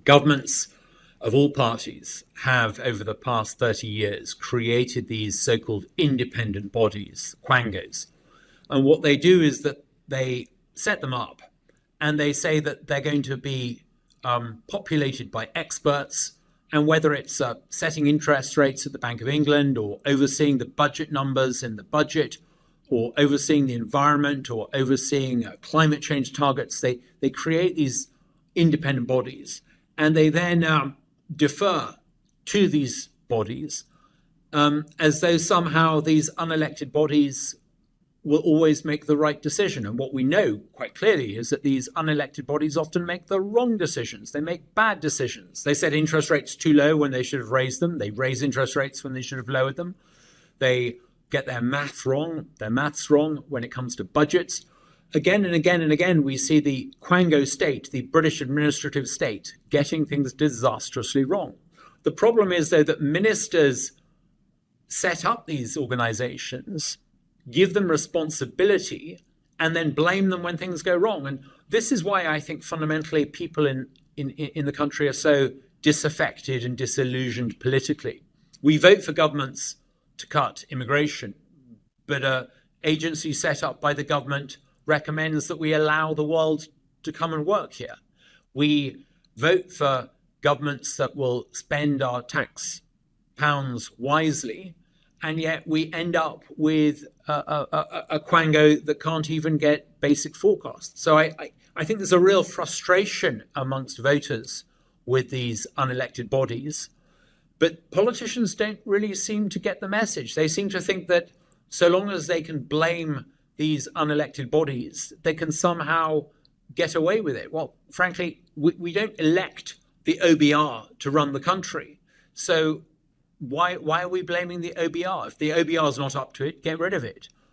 Governments of all parties have, over the past 30 years, created these so-called independent bodies, QUANGOS. And what they do is that they set them up and they say that they're going to be populated by experts, and whether it's setting interest rates at the Bank of England, or overseeing the budget numbers in the budget, or overseeing the environment, or overseeing climate change targets, they create these independent bodies, and they then defer to these bodies as though somehow these unelected bodies will always make the right decision. And what we know quite clearly is that these unelected bodies often make the wrong decisions. They make bad decisions. They set interest rates too low when they should have raised them. They raise interest rates when they should have lowered them. They get their maths wrong when it comes to budgets. Again and again and again, we see the Quango state, the British administrative state, getting things disastrously wrong. The problem is, though, that ministers set up these organizations, give them responsibility, and then blame them when things go wrong. And this is why I think fundamentally people in the country are so disaffected and disillusioned politically. We vote for governments to cut immigration, but an agency set up by the government recommends that we allow the world to come and work here. We vote for governments that will spend our tax pounds wisely, and yet we end up with a quango that can't even get basic forecasts. So I think there's a real frustration amongst voters with these unelected bodies, but politicians don't really seem to get the message. They seem to think that so long as they can blame these unelected bodies, they can somehow get away with it. Well, frankly, we don't elect the OBR to run the country. So why are we blaming the OBR? If the OBR is not up to it, get rid of it.